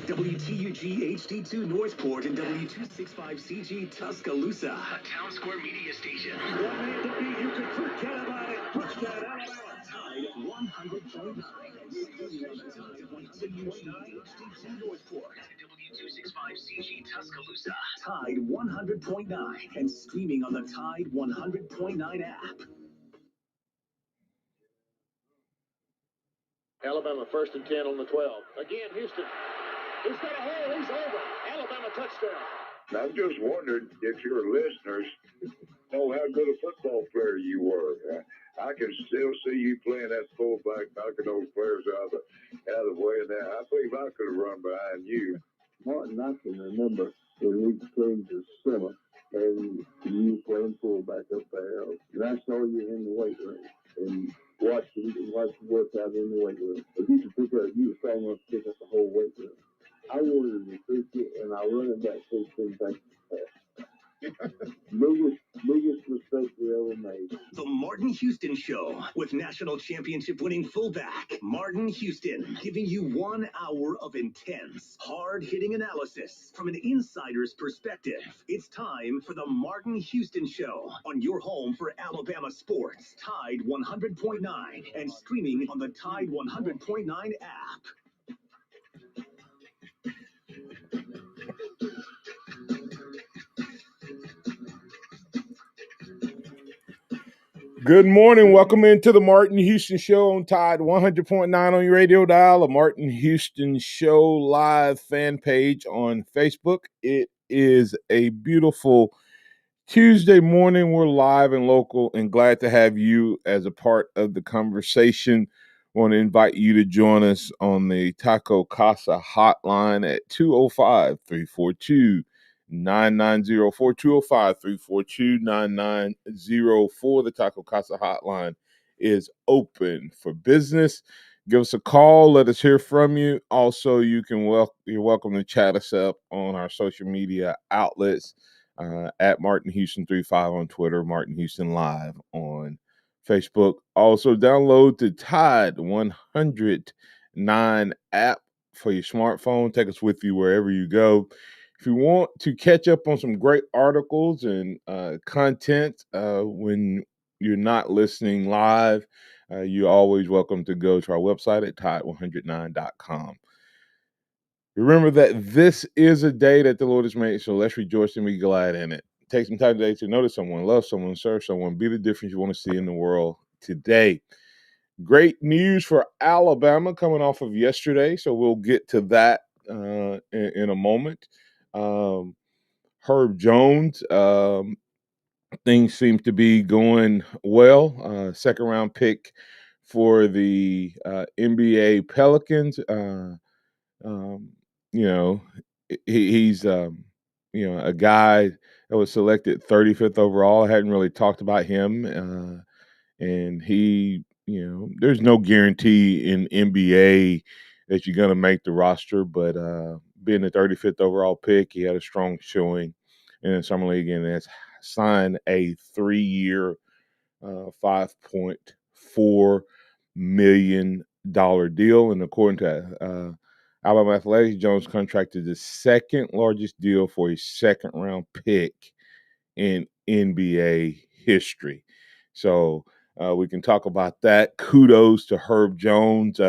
WTUG HD2 Northport and W265CG Tuscaloosa, a Town Square media station. You can forget about it. Touchdown, Alabama. Tide 100.9. HD2 Northport and W265CG Tuscaloosa. Tide 100.9 and streaming on the Tide 100.9 app. Alabama 1st and 10 on the 12. Again, Houston. He's got a hole. He's over. Alabama touchdown. I've just wondered if your listeners know how good a football player you were. I can still see you playing that fullback, knocking those players out of the way. And I believe I could have run behind you. Martin, I can remember when we came to summer and you playing fullback up there. And I saw you in the weight room and watched you work out in the weight room. But you could pick up, you were strong enough to pick up the whole weight room. I wanted to recruit you, and I running back 16 thanks to biggest mistake we ever made. The Martin Houston Show with national championship winning fullback Martin Houston, giving you 1 hour of intense, hard-hitting analysis from an insider's perspective. It's time for the Martin Houston Show on your home for Alabama sports, Tide 100.9, and streaming on the Tide 100.9 app. Good morning. Welcome into the Martin Houston Show on Tide 100.9 on your radio dial, a Martin Houston Show live fan page on Facebook. It is a beautiful Tuesday morning. We're live and local and glad to have you as a part of the conversation. I want to invite you to join us on the Taco Casa hotline at 205-342-9904, 205-342-9904. The Taco Casa hotline is open for business. Give us a call. Let us hear from you. Also, you're welcome to chat us up on our social media outlets at Martin Houston 35 on Twitter, Martin Houston Live on Facebook. Also, download the Tide 109 app for your smartphone. Take us with you wherever you go. If you want to catch up on some great articles and content when you're not listening live, you're always welcome to go to our website at tide109.com. Remember that this is a day that the Lord has made, so let's rejoice and be glad in it. Take some time today to notice someone, love someone, serve someone, be the difference you want to see in the world today. Great news for Alabama coming off of yesterday, so we'll get to that in a moment. Herb Jones, things seem to be going well. Second round pick for the NBA Pelicans. He's a guy that was selected 35th overall. I hadn't really talked about him, and he, there's no guarantee in NBA that you're going to make the roster, but being the 35th overall pick, he had a strong showing in the summer league and has signed a 3-year, $5.4 million deal. And according to Alabama Athletics, Jones contracted the second largest deal for a second-round pick in NBA history. So we can talk about that. Kudos to Herb Jones,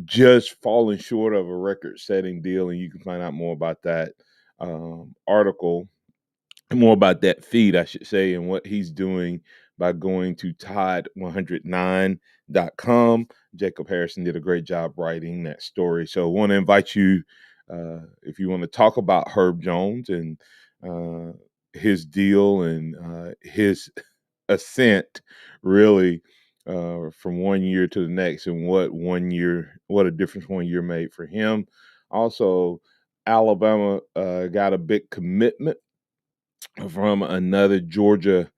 just falling short of a record-setting deal, and you can find out more about that article, more about that feed, I should say, and what he's doing by going to Tide109.com. Jacob Harrison did a great job writing that story. So I want to invite you, if you want to talk about Herb Jones and his deal and his ascent, really, from 1 year to the next, and what a difference 1 year made for him. Also, Alabama got a big commitment from another Georgia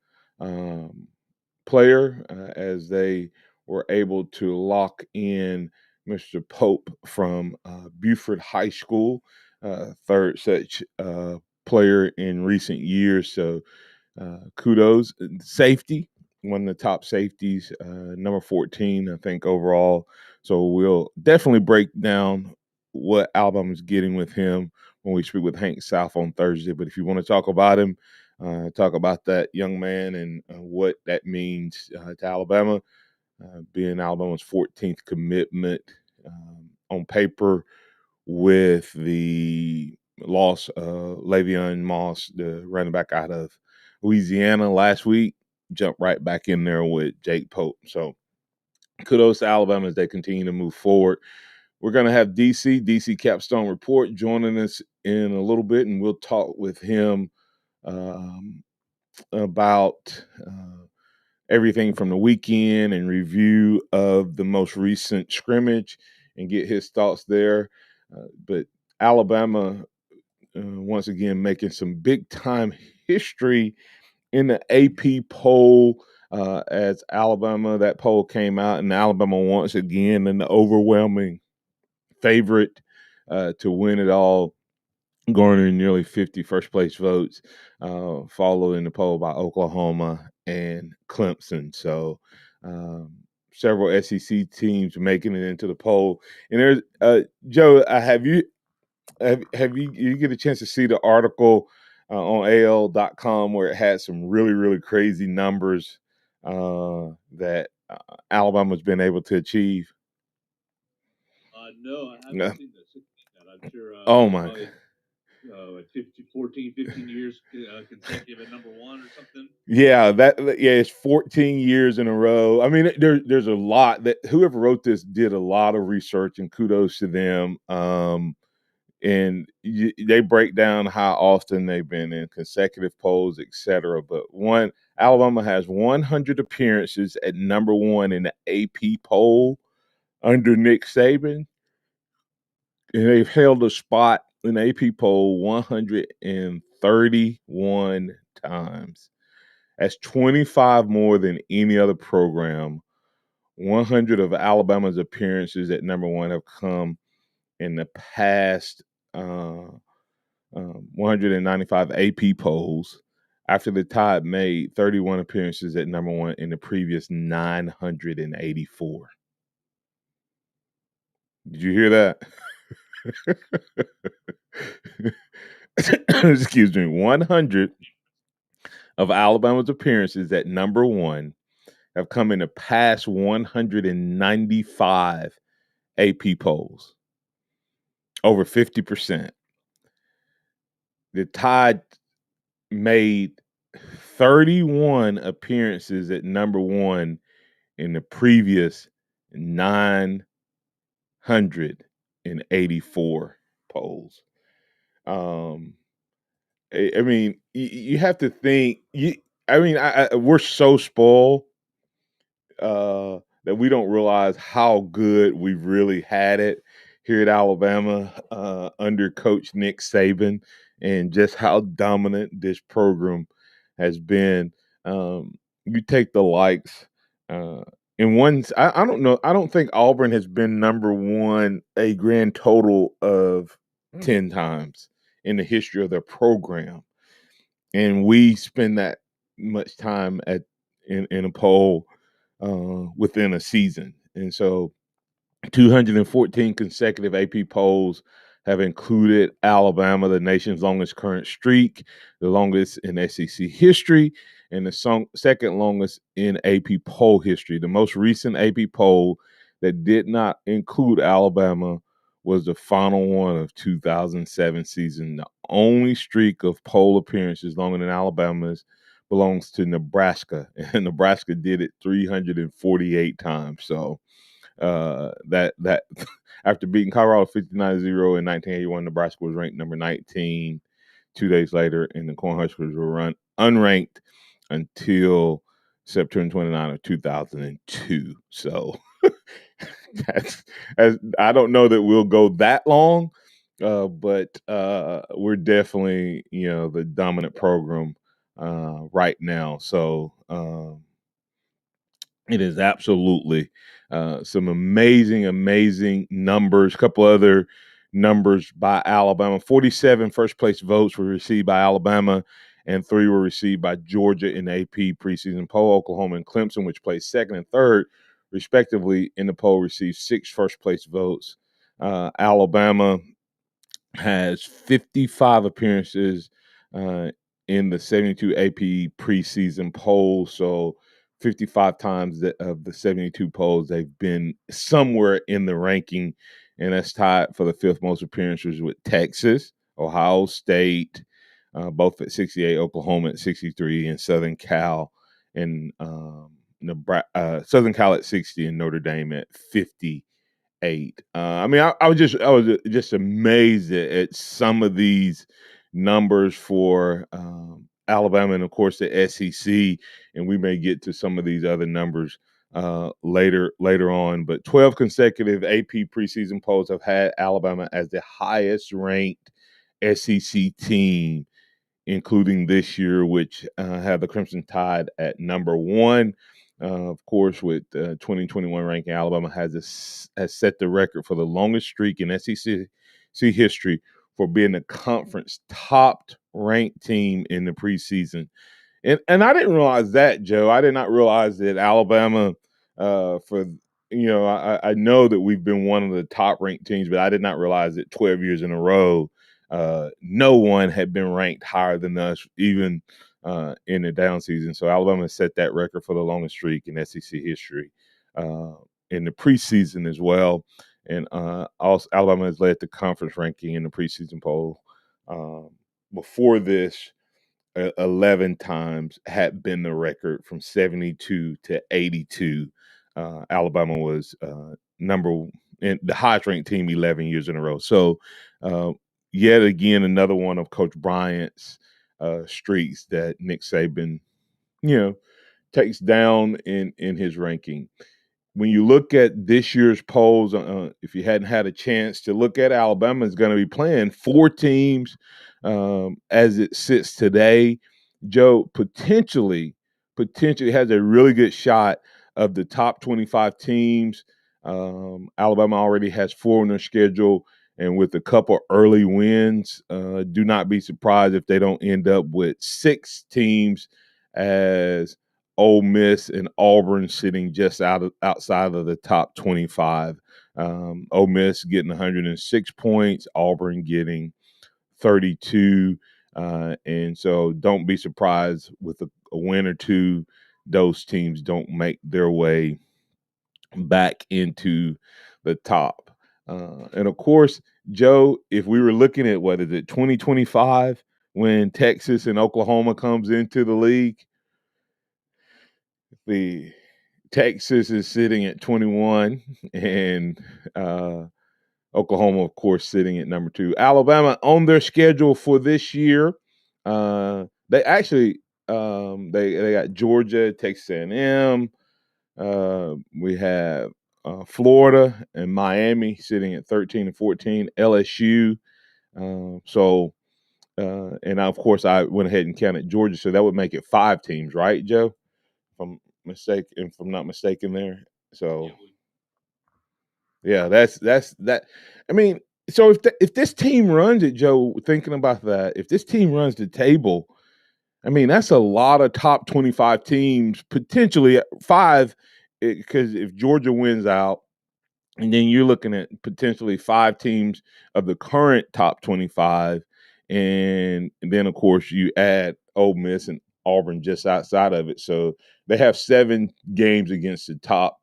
player as they were able to lock in Mr. Pope from Buford High School, third such player in recent years. So kudos. Safety, one of the top safeties, number 14, I think, overall. So we'll definitely break down what Alabama's getting with him when we speak with Hank South on Thursday. But if you want to talk about him, talk about that young man and what that means to Alabama, being Alabama's 14th commitment on paper, with the loss of Le'Veon Moss, the running back out of Louisiana last week, jumped right back in there with Jake Pope. So kudos to Alabama as they continue to move forward. We're going to have DC Capstone Report joining us in a little bit, and we'll talk with him about everything from the weekend and review of the most recent scrimmage and get his thoughts there. But Alabama, once again, making some big-time history in the AP poll as Alabama, that poll came out, and Alabama once again in the overwhelming favorite to win it all, garnering nearly 50 first-place votes, followed in the poll by Oklahoma and Clemson. So several SEC teams making it into the poll. And there's Joe, have you get a chance to see the article on AL.com where it had some really, really crazy numbers that Alabama's been able to achieve? No, I haven't seen that. I'm sure. Oh my! Probably, 15 years consecutive at number one or something. Yeah, it's 14 years in a row. I mean, there's a lot that whoever wrote this did a lot of research, and kudos to them. And they break down how often they've been in consecutive polls, etc. But Alabama has 100 appearances at number one in the AP poll under Nick Saban, and they've held a spot in the AP poll 131 times. That's 25 more than any other program. 100 of Alabama's appearances at number one have come in the past 195 AP polls, after the Tide made 31 appearances at number one in the previous 984. Did you hear that? Excuse me. 100 of Alabama's appearances at number one have come in the past 195 AP polls. Over 50%. The Tide made 31 appearances at number one in the previous 984 polls. I mean, you have to think. We're so spoiled that we don't realize how good we've really had it here at Alabama under Coach Nick Saban, and just how dominant this program has been. You take the likes in one. I don't know. I don't think Auburn has been number one a grand total of 10 times in the history of their program, and we spend that much time in a poll within a season. And so 214 consecutive AP polls have included Alabama, the nation's longest current streak, the longest in SEC history, and the second longest in AP poll history. The most recent AP poll that did not include Alabama was the final one of 2007 season. The only streak of poll appearances longer than Alabama's belongs to Nebraska, and Nebraska did it 348 times. So that after beating Colorado 59-0 in 1981, Nebraska was ranked number 19 2 days later, and the Cornhuskers were unranked until September 29 of 2002. So I don't know that we'll go that long, but we're definitely the dominant program right now. So it is absolutely some amazing numbers. A couple other numbers by Alabama. 47 first-place votes were received by Alabama, and 3 were received by Georgia in the AP preseason poll. Oklahoma and Clemson, which placed second and third, respectively, in the poll, received 6 first-place votes. Alabama has 55 appearances in the 72 AP preseason poll. So 55 times of the 72 polls, they've been somewhere in the ranking, and that's tied for the 5th most appearances with Texas, Ohio State, both at 68, Oklahoma at 63, and Southern Cal and Southern Cal at 60, and Notre Dame at 50. I mean, I was just amazed at some of these numbers for Alabama, and of course the SEC, and we may get to some of these other numbers later on. But 12 consecutive AP preseason polls have had Alabama as the highest ranked SEC team, including this year, which have the Crimson Tide at number 1. Of course, with 2021 ranking, Alabama has set the record for the longest streak in SEC history for being the conference top ranked team in the preseason. And I didn't realize that, Joe. I did not realize that Alabama, I know that we've been one of the top ranked teams, but I did not realize that 12 years in a row, no one had been ranked higher than us, even in the down season. So Alabama set that record for the longest streak in SEC history in the preseason as well. And also Alabama has led the conference ranking in the preseason poll. Before this, 11 times had been the record from 72 to 82. Alabama was the highest ranked team 11 years in a row. So yet again, another one of Coach Bryant's streaks that Nick Saban, takes down in his ranking. When you look at this year's polls, if you hadn't had a chance to look at, Alabama is going to be playing 4 teams as it sits today. Joe potentially has a really good shot of the top 25 teams. Alabama already has 4 on their schedule, and with a couple early wins, do not be surprised if they don't end up with 6 teams, as Ole Miss and Auburn sitting just outside of the top 25. Ole Miss getting 106 points, Auburn getting 32. And so don't be surprised with a win or two, those teams don't make their way back into the top. And of course, Joe, if we were looking at 2025, when Texas and Oklahoma comes into the league, the Texas is sitting at 21, and Oklahoma, of course, sitting at number 2. Alabama on their schedule for this year, they actually they got Georgia, Texas A&M. We have Florida and Miami sitting at 13 and 14. LSU. And of course, I went ahead and counted Georgia, so that would make it 5 teams, right, Joe? If I'm not mistaken there. So yeah, that's that. I mean, so if this team runs it, Joe, thinking about that, if this team runs the table, I mean, that's a lot of top 25 teams, potentially 5, because if Georgia wins out, and then you're looking at potentially 5 teams of the current top 25, and then of course you add Ole Miss and Auburn just outside of it, so they have 7 games against the top,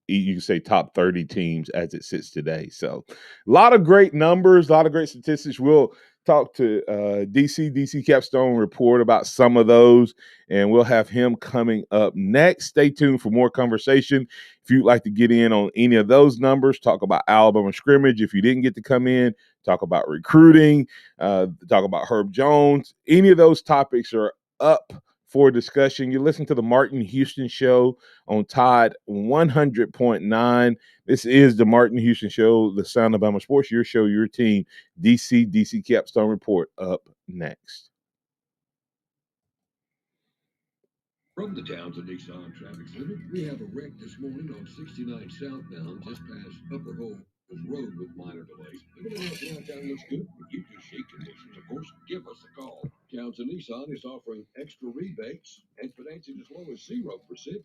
you can say top 30 teams as it sits today. So a lot of great numbers, a lot of great statistics. We'll talk to DC Capstone report about some of those, and we'll have him coming up next. Stay tuned for more conversation. If you'd like to get in on any of those numbers, talk about Alabama scrimmage. If you didn't get to come in, talk about recruiting, talk about Herb Jones. Any of those topics are up for discussion. You listen to the Martin Houston Show on Tide 100.9. This is the Martin Houston Show, the Sound of Bama Sports, your show, your team. DC Capstone report up next. From the Townsend Nissan Traffic Center, we have a wreck this morning on 69 southbound just past Upper Hole. the road with minor delays. Even though downtown looks good, if you do shake conditions, of course, give us a call. Townsend Nissan is offering extra rebates and financing as low as 0%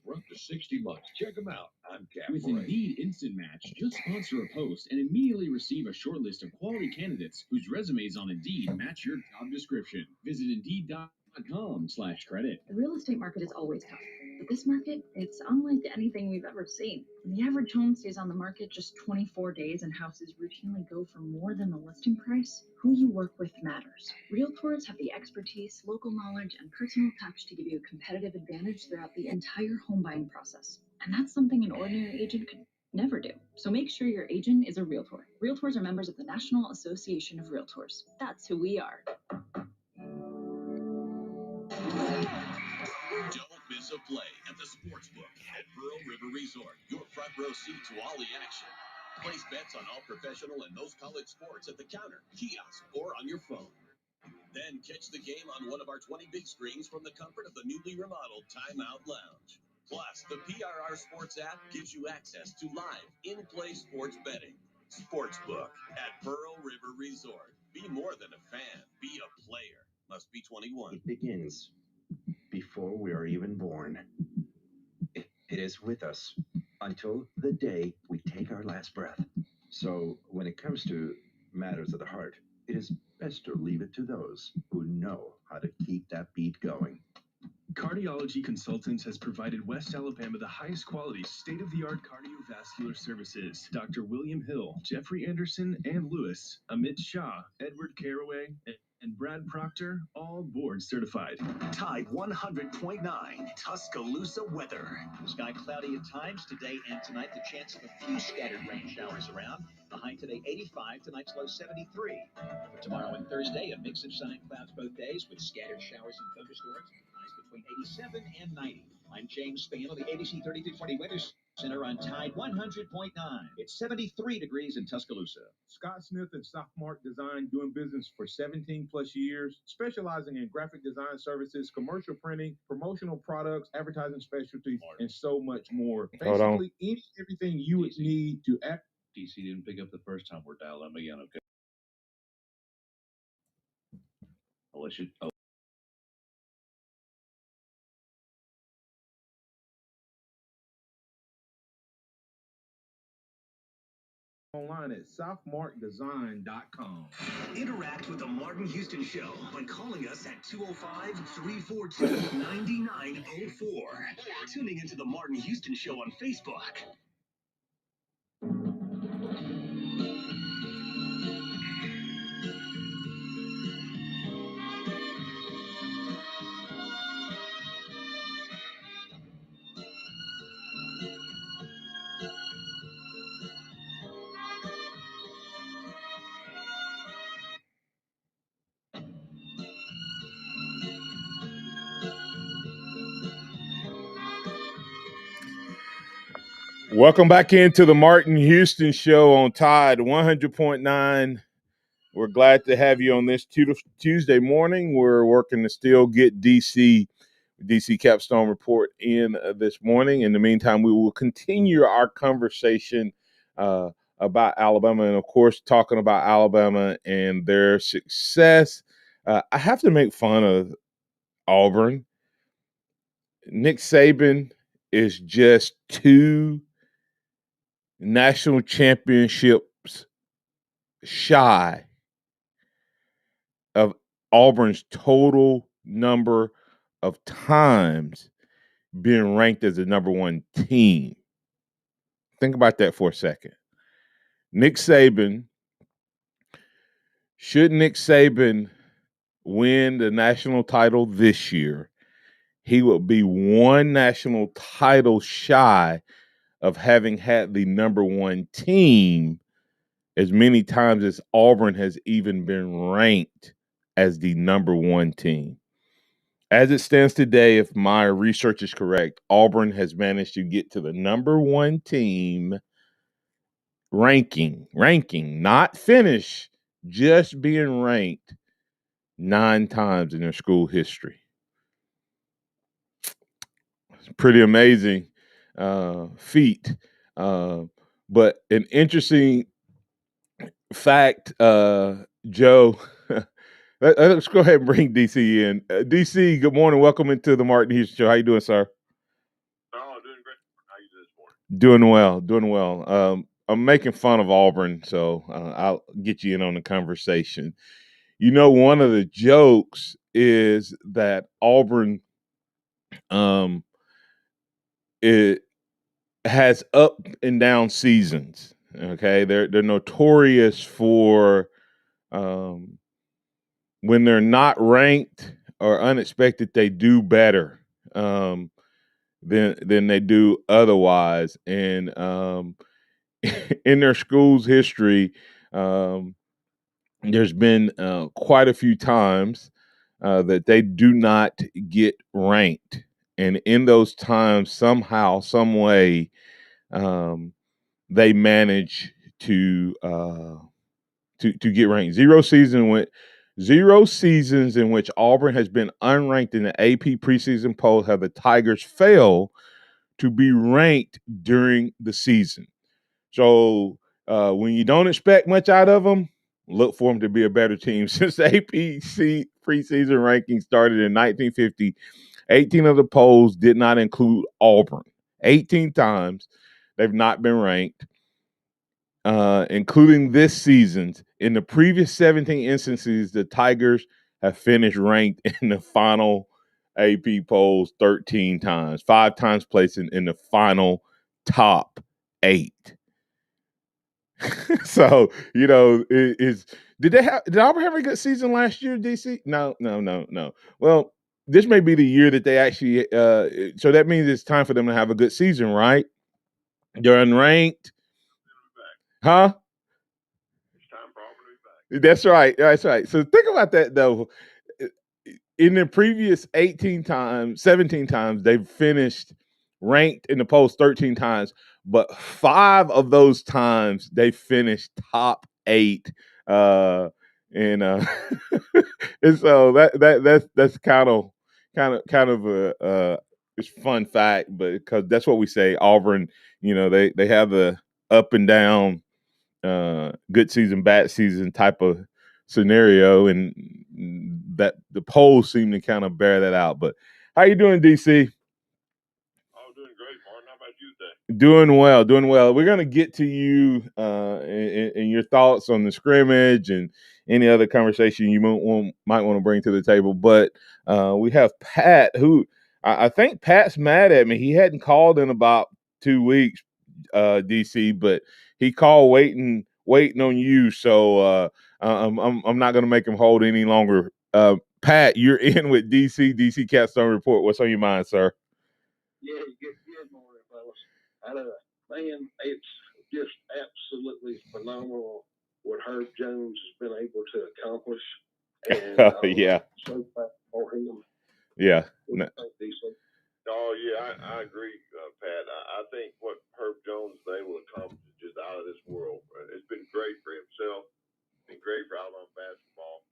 for up to 60 months. Check them out. I'm Cap. With Indeed Instant Match, just sponsor a post and immediately receive a short list of quality candidates whose resumes on Indeed match your job description. Visit Indeed.com/credit. The real estate market is always tough, but this market, it's unlike anything we've ever seen. When the average home stays on the market just 24 days and houses routinely go for more than the listing price, who you work with matters. Realtors have the expertise, local knowledge, and personal touch to give you a competitive advantage throughout the entire home buying process. And that's something an ordinary agent could never do. So make sure your agent is a realtor. Realtors are members of the National Association of Realtors. That's who we are. Don't miss a play at the Sportsbook at Pearl River Resort. Your front row seat to all the action. Place bets on all professional and most college sports at the counter, kiosk, or on your phone. Then catch the game on one of our 20 big screens from the comfort of the newly remodeled Timeout Lounge. Plus, the PRR Sports app gives you access to live, in-play sports betting. Sportsbook at Pearl River Resort. Be more than a fan. Be a player. Must be 21. It begins before we are even born. It is with us until the day we take our last breath. So when it comes to matters of the heart, it is best to leave it to those who know how to keep that beat going. Cardiology Consultants has provided West Alabama the highest quality, state-of-the-art cardiovascular services. Dr. William Hill, Jeffrey Anderson, and Lewis, Amit Shah, Edward Caraway, and Brad Proctor, all board certified. Tide 100.9, Tuscaloosa weather. Sky cloudy at times today and tonight. The chance of a few scattered rain showers around. The high today 85, tonight's low 73. For tomorrow and Thursday, a mix of sun and clouds both days with scattered showers and thunderstorms. Highs between 87 and 90. I'm James Spann on the ABC 3220 Weather Center on Tide 100.9. It's 73 degrees in Tuscaloosa. Scott Smith and Sophomart Design, doing business for 17 plus years, specializing in graphic design services, commercial printing, promotional products, advertising specialties, and so much more. Basically, everything you would need to act. DC didn't pick up the first time we're dialed up again, okay? Unless you... Online at sophmartdesign.com. Interact with the Martin Houston Show by calling us at 205-342-9904 or tuning into the Martin Houston Show on Facebook. Welcome back into the Martin Houston Show on Tide 100.9. We're glad to have you on this Tuesday morning. We're working to still get DC Capstone report in this morning. In the meantime, we will continue our conversation about Alabama and, of course, talking about Alabama and their success. I have to make fun of Auburn. Nick Saban is just 2 national championships shy of Auburn's total number of times being ranked as the number 1 team. Think about that for a second. Should Nick Saban win the national title this year, he will be 1 national title shy of having had the number 1 team as many times as Auburn has even been ranked as the number 1 team. As it stands today, if my research is correct, Auburn has managed to get to the number 1 team ranking, not finish, just being ranked 9 times in their school history. It's a pretty amazing feat. But an interesting fact, Joe. Let's go ahead and bring DC in. DC, good morning. Welcome into the Martin Houston Show. How you doing, sir? Oh, doing great. How you doing this morning? Doing well, doing well. I'm making fun of Auburn, so I'll get you in on the conversation. You know, one of the jokes is that Auburn, it has up and down seasons. Okay, they're notorious for when they're not ranked or unexpected, they do better than they do otherwise. And in their school's history, there's been quite a few times that they do not get ranked, and in those times, somehow, some way, they manage to get ranked. Zero seasons in which Auburn has been unranked in the AP preseason poll have the Tigers failed to be ranked during the season. So when you don't expect much out of them, look for them to be a better team. Since the AP preseason ranking started in 1950, 18 of the polls did not include Auburn. 18 times they've not been ranked, including this season's. In the previous 17 instances, the Tigers have finished ranked in the final AP polls 13 times, 5 times placing in the final top 8. So, you know, did Auburn have a good season last year, DC? No. Well, this may be the year that they actually so that means it's time for them to have a good season, right? They're unranked. Huh? It's time for Auburn to be back. That's right. That's right. So think about that though. In the previous 17 times, they've finished ranked in the polls 13 times, but 5 of those times they finished top 8. And and so that's kind of a it's a fun fact, but because that's what we say. Auburn, you know, they have the up and down, good season, bad season type of scenario, and that the polls seem to kind of bear that out. But how you doing, DC? Oh, doing great, Martin. How about you today? Doing well. We're gonna get to you and your thoughts on the scrimmage and any other conversation you might want to bring to the table. But we have Pat, who I think Pat's mad at me. He hadn't called in about 2 weeks, DC, but he called waiting on you. So I'm not gonna make him hold any longer. Pat, you're in with DC Capstone Report. What's on your mind, sir? Yeah, good morning, fellas. Man, it's just absolutely phenomenal what Herb Jones has been able to accomplish. And Yeah. So proud for him. Yeah. Oh, yeah, I agree, Pat. I think what Herb Jones has been able to accomplish is just out of this world. It's been great for himself, been great for Alabama basketball.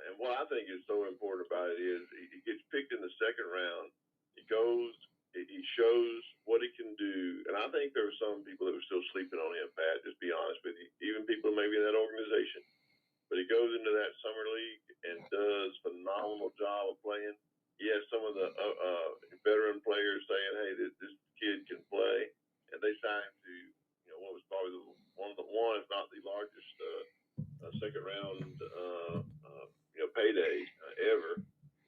And what I think is so important about it is he gets picked in the second round. He goes, he shows what he can do. And I think there are some people that are still sleeping on him, Pat, just be honest with you. Even people maybe in that organization. But he goes into that summer league and does a phenomenal job of playing. He has some of the veteran players saying, "Hey, this kid can play," and they signed him to, what was probably one, if not the largest second round, payday ever.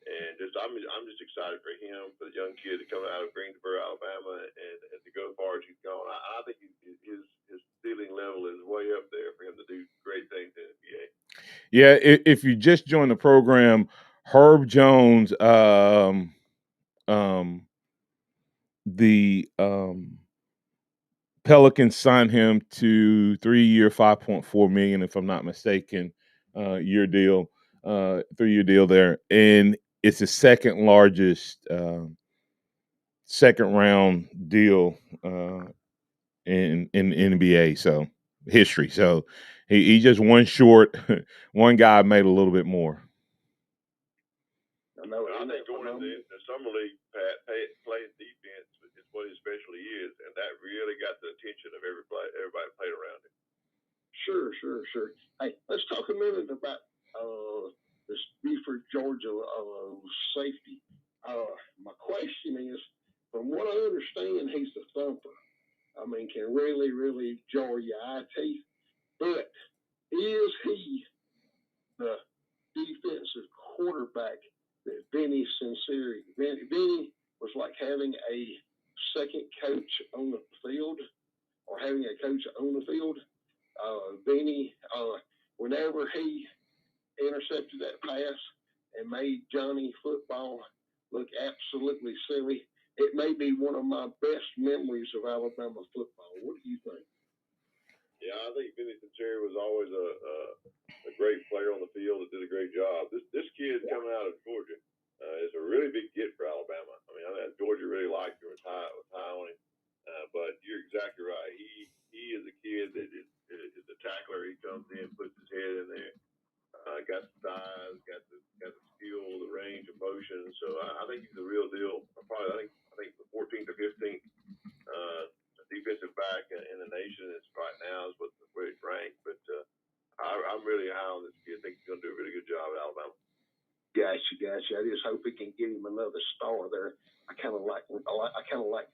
And I'm just excited for him, for the young kid to come out of Greensboro, Alabama, and to go as far as he's gone. I think his ceiling level is way up there for him to do great things in the NBA. Yeah, if you just joined the program, Herb Jones, the Pelicans signed him to 3-year, $5.4 million, if I'm not mistaken, year deal, 3-year deal there, and it's the second largest second round deal in NBA, so history. So he just one short. One guy made a little bit more. I think going into the summer league, Pat, playing defense is what his specialty is, and that really got the attention of everybody that played around him. Sure. Sure. Hey, let's talk a minute about this Buford, Georgia safety. My question is, from what I understand, he's the thumper. I mean, can really jar your eye teeth. But is he the defensive quarterback that Vinny Sinceri? Vinny was like having a second coach on the field, or having a coach on the field. Vinny, whenever he intercepted that pass and made Johnny Football look absolutely silly, it may be one of my best memories of Alabama football. What do you think? Yeah, I think Vinny Sinceri was always a great player on the field that did a great job. This kid coming out of Georgia is a really big get for Alabama. I mean, Georgia really liked him, was high on him. But you're exactly right. He is a kid that is a tackler. He comes in, puts his head in there, got the size, got the skill, the range of motion. So I think he's the real deal. I think the 14th or 15th defensive back in the nation is right now is where he's ranked. But I'm really high on this kid. I think he's going to do a really good job at Alabama. Gotcha. I just hope we can get him another star there. I kind of like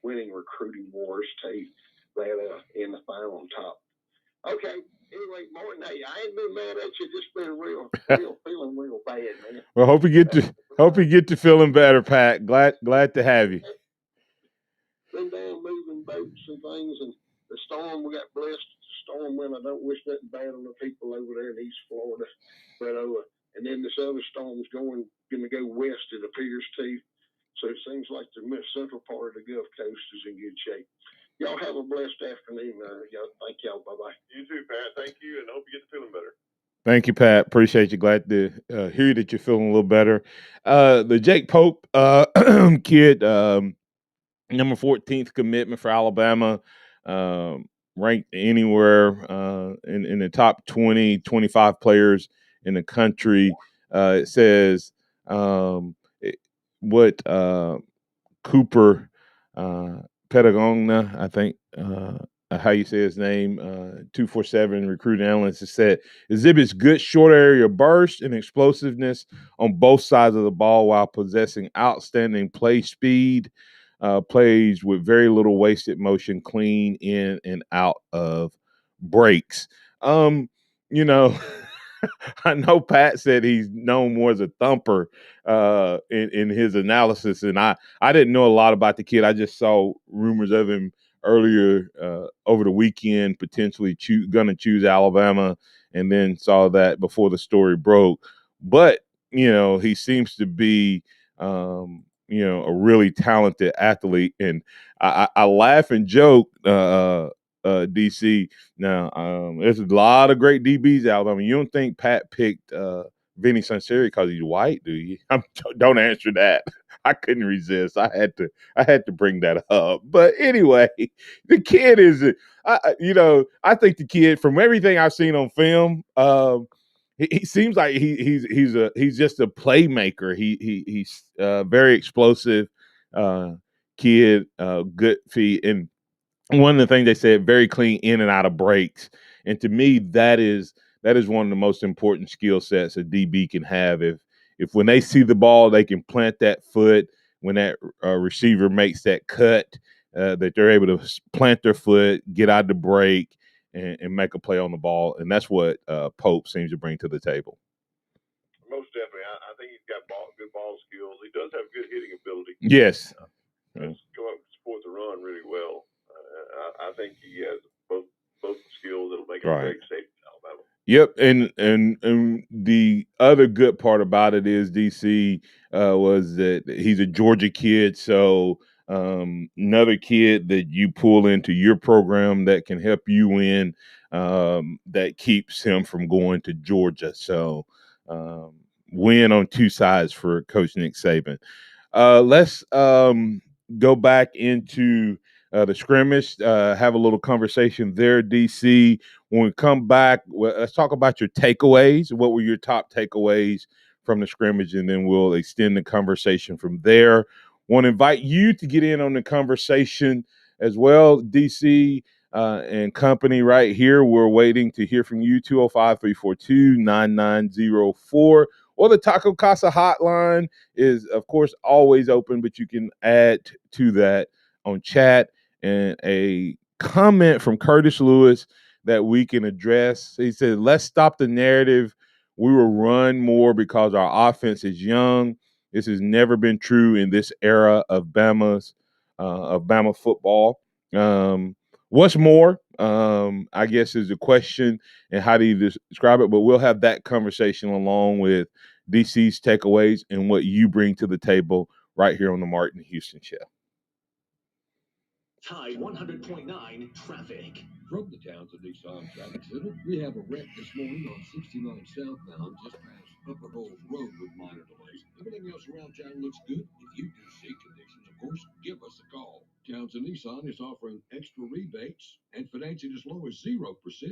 winning recruiting wars too. That in the final top. Okay. Anyway, Martin, hey, I ain't been mad at you. Just been feeling real bad, man. Well, hope you get to feeling better, Pat. Glad to have you. Been down moving boats and things, and the storm, we got blessed. Storm wind. I don't wish nothing bad on the people over there in East Florida, but and then this other storm's going to go west. It appears to. So it seems like the central part of the Gulf Coast is in good shape. Y'all have a blessed afternoon. Thank y'all. Bye-bye. You too, Pat. Thank you, and I hope you get to feeling better. Thank you, Pat. Appreciate you. Glad to hear that you're feeling a little better. The Jake Pope kid, number 14th commitment for Alabama, ranked anywhere in the top 20, 25 players in the country. It says what Cooper Pedagogna, I think how you say his name, 247 recruiting analyst, has said exhibits good short area burst and explosiveness on both sides of the ball while possessing outstanding play speed, plays with very little wasted motion, clean in and out of breaks. I know Pat said he's known more as a thumper in his analysis, and I didn't know a lot about the kid. I just saw rumors of him earlier over the weekend, potentially going to choose Alabama, and then saw that before the story broke. But, he seems to be, a really talented athlete, and I laugh and joke, DC. Now, there's a lot of great DBs out. I mean, you don't think Pat picked Vinny Sinceri because he's white, do you? Don't answer that. I couldn't resist. I had to bring that up. But anyway, the kid is, I think the kid, from everything I've seen on film, he seems like he's just a playmaker. He's very explosive kid, good feet, and one of the things they said, very clean in and out of breaks. And to me, that is one of the most important skill sets a DB can have. If when they see the ball, they can plant that foot. When that receiver makes that cut, that they're able to plant their foot, get out of the break, and make a play on the ball. And that's what Pope seems to bring to the table. Most definitely. I think he's got good ball skills. He does have good hitting ability. Yes. Come up and support the run really well. I think he has both skills that'll make him a great safety in Alabama. Yep, and the other good part about it is DC was that he's a Georgia kid, so another kid that you pull into your program that can help you win, that keeps him from going to Georgia. So win on two sides for Coach Nick Saban. Let's go back into the scrimmage, have a little conversation there, DC. When we come back, let's talk about your takeaways. What were your top takeaways from the scrimmage? And then we'll extend the conversation from there. Want to invite you to get in on the conversation as well, DC. and company right here. We're waiting to hear from you, 205-342-9904. Or the Taco Casa hotline is, of course, always open, but you can add to that on chat and a comment from Curtis Lewis that we can address. He said, let's stop the narrative. We will run more because our offense is young. This has never been true in this era of Bama football. What's more, I guess, is the question, and how do you describe it? But we'll have that conversation along with DC's takeaways and what you bring to the table right here on the Martin Houston Show. Tide 100.9 traffic. From the Townsend Nissan Traffic Center, we have a wreck this morning on 69 southbound just past Upper Holes Road with minor delays. Everything else around town looks good. If you do see conditions, of course, give us a call. Townsend Nissan is offering extra rebates and financing as low as 0%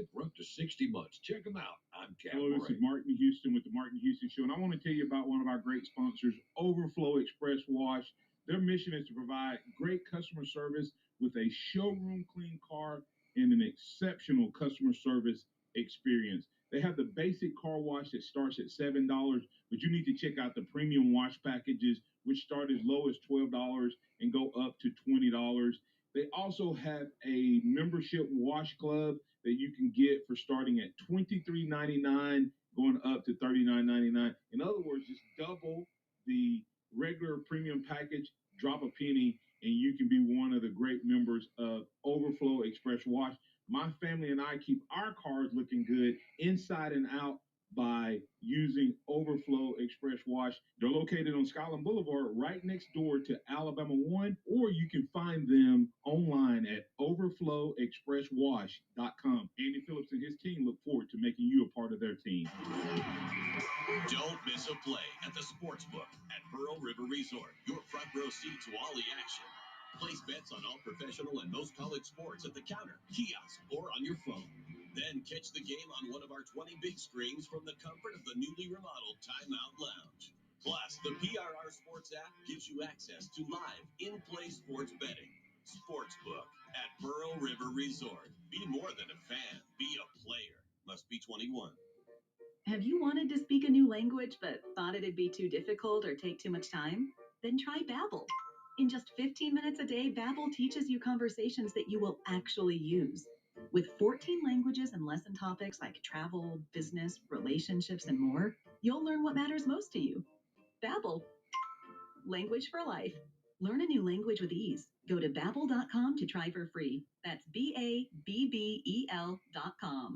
for up to 60 months. Check them out. I'm Cap. Hello, this is Martin Houston with the Martin Houston Show, and I want to tell you about one of our great sponsors, Overflow Express Wash. Their mission is to provide great customer service with a showroom clean car and an exceptional customer service experience. They have the basic car wash that starts at $7, but you need to check out the premium wash packages, which start as low as $12 and go up to $20. They also have a membership wash club that you can get for starting at $23.99, going up to $39.99. In other words, just double the regular premium package, drop a penny, and you can be one of the great members of Overflow Express Wash. My family and I keep our cars looking good inside and out by using Overflow Express Wash. They're located on Skyland Boulevard, right next door to Alabama 1, or you can find them online at overflowexpresswash.com. Andy Phillips and his team look forward to making you a part of their team. Don't miss a play at the Sportsbook at Pearl River Resort. Your front row seat to all the action. Place bets on all professional and most college sports at the counter, kiosk, or on your phone. Then catch the game on one of our 20 big screens from the comfort of the newly remodeled Timeout Lounge. Plus, the PRR Sports app gives you access to live, in-play sports betting. Sportsbook at Pearl River Resort. Be more than a fan. Be a player. Must be 21. Have you wanted to speak a new language but thought it'd be too difficult or take too much time? Then try Babbel. In just 15 minutes a day, Babbel teaches you conversations that you will actually use. With 14 languages and lesson topics like travel, business, relationships, and more, you'll learn what matters most to you. Babbel. Language for life. Learn a new language with ease. Go to Babbel.com to try for free. That's BABBEL.com.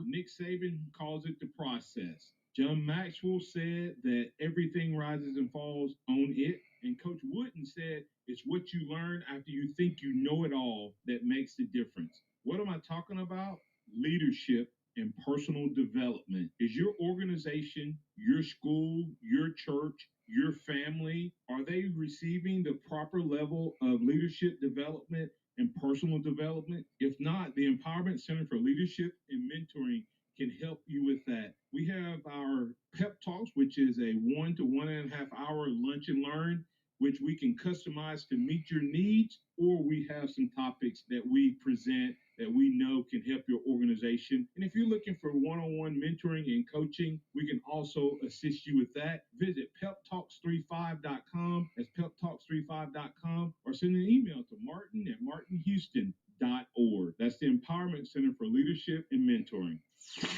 Nick Saban calls it the process. John Maxwell said that everything rises and falls on it. And Coach Wooden said it's what you learn after you think you know it all that makes the difference. What am I talking about? Leadership and personal development. Is your organization, your school, your church, your family, are they receiving the proper level of leadership development and personal development? If not, the Empowerment Center for Leadership and Mentoring can help you with that. We have our pep talks, which is a 1 to 1.5 hour lunch and learn, which we can customize to meet your needs, or we have some topics that we present that we know can help your organization. And if you're looking for one-on-one mentoring and coaching, we can also assist you with that. Visit peptalks35.com. That's peptalks35.com, or send an email to martin@martinhouston.org. That's the Empowerment Center for Leadership and Mentoring.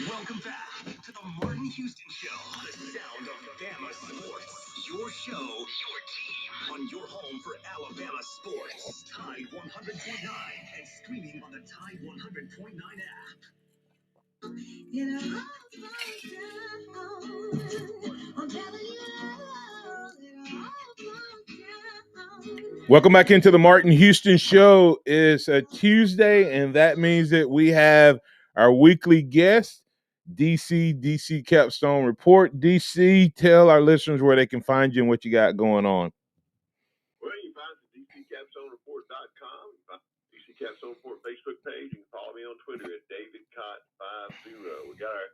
Welcome back to the Martin Houston Show, the sound of Bama sports. Your show, your team, on your home for Alabama sports. Tide 100.9 and streaming on the Tide 100.9 app. Welcome back into the Martin Houston Show. It's a Tuesday, and that means that we have our weekly guest, DC Capstone Report. DC, tell our listeners where they can find you and what you got going on. Well, you can find us at DCCapstoneReport.com. DC Capstone Report Facebook page. You can follow me on Twitter at DavidCott50. We got our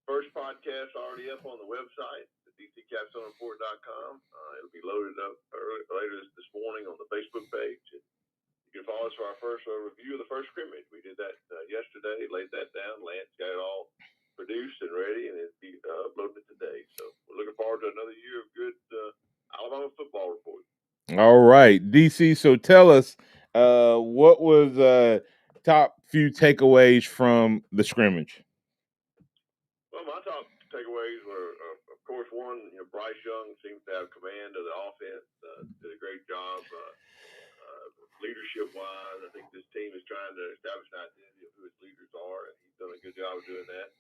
first podcast already up on the website, at DCCapstoneReport.com. It'll be loaded up later this morning on the Facebook page. You can follow us for our first review of the first scrimmage. We did that yesterday, laid that down. Lance got it all produced and ready, and it'll be uploaded today. So we're looking forward to another year of good Alabama football report. All right, DC. So tell us, what was top few takeaways from the scrimmage? Well, my top takeaways were, of course, one, Bryce Young seems to have command of the offense. Did a great job leadership-wise. I think this team is trying to establish an identity of who its leaders are, and he's done a good job of doing that,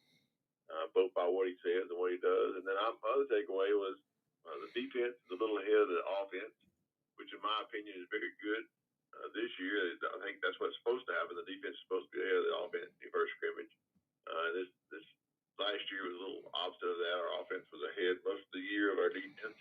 both by what he says and what he does. And then my other takeaway was the defense is a little ahead of the offense, which in my opinion is very good. This year, I think that's what's supposed to happen. The defense is supposed to be ahead of the offense in the first scrimmage. This last year was a little opposite of that. Our offense was ahead most of the year of our defense.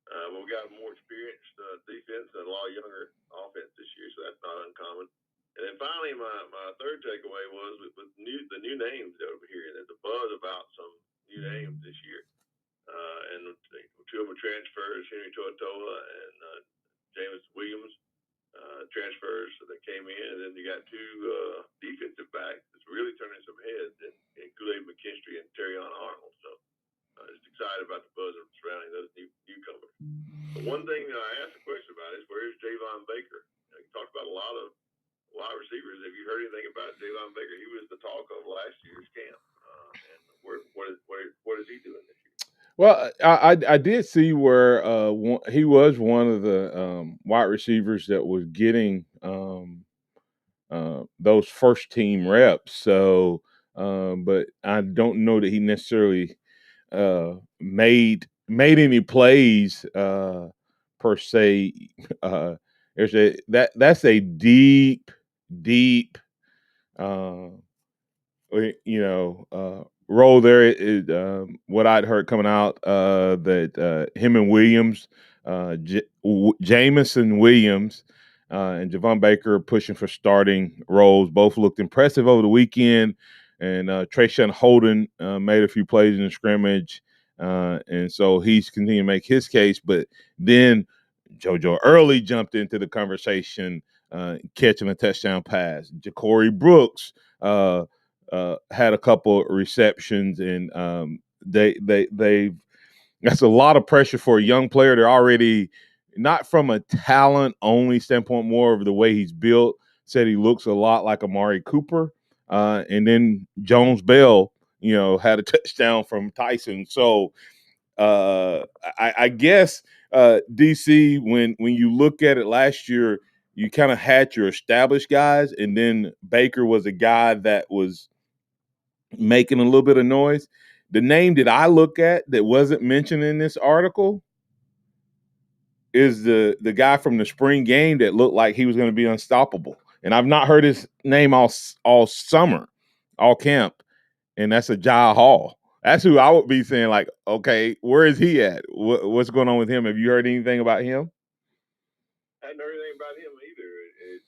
But we got a more experienced defense and a lot of younger offense this year, so that's not uncommon. And then finally, my third takeaway was with the new names that we're hearing. There's a buzz about some new names this year. And two of them transfers, Henry To'oTo'o and James Williams, transfers that came in. And then you got two defensive backs that's really turning some heads in Kool-Aid McKinstry and Terrion Arnold. So just excited about the buzz surrounding those newcomers. But one thing I asked a question about is, where is Jayvon Baker? You talked about a lot of wide receivers. Have you heard anything about Jayvon Baker? He was the talk of last year's camp. And what is he doing this year? Well, I did see where he was one of the wide receivers that was getting those first team reps. So, but I don't know that he necessarily made any plays per se. That's a deep uh, role there. What I'd heard coming out that him and Williams, Jamison Williams, and Jayvon Baker pushing for starting roles. Both looked impressive over the weekend, and Trayshawn Holden made a few plays in the scrimmage, and so he's continuing to make his case. But then JoJo Early jumped into the conversation, catching a touchdown pass. Ja'Cory Brooks had a couple receptions, and they've that's a lot of pressure for a young player. They're already not from a talent only standpoint, more of the way he's built. Said he looks a lot like Amari Cooper, and then Jones Bell, had a touchdown from Tyson. So I guess DC, when you look at it last year, you kind of had your established guys, and then Baker was a guy that was making a little bit of noise. The name that I look at that wasn't mentioned in this article is the guy from the spring game that looked like he was going to be unstoppable. And I've not heard his name all summer, all camp, and that's a Jai Hall. That's who I would be saying, like, okay, where is he at? What's going on with him? Have you heard anything about him? I hadn't heard anything about him either.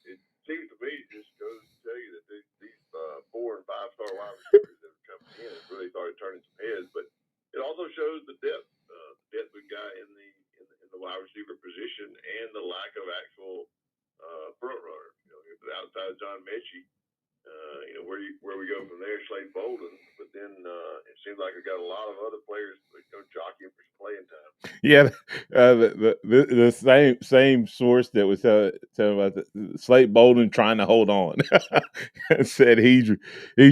It seems to me, it just goes to tell you that these 4- and 5-star wide receivers that have come in have really started turning some heads. But it also shows the depth we've got in the wide receiver position and the lack of actual front runners. Outside of John Mechie, where we go from there, Slade Bolden. But then it seems like we've got a lot of other players jockeying for some playing time. Yeah, the same source that was telling about Slade Bolden trying to hold on said he's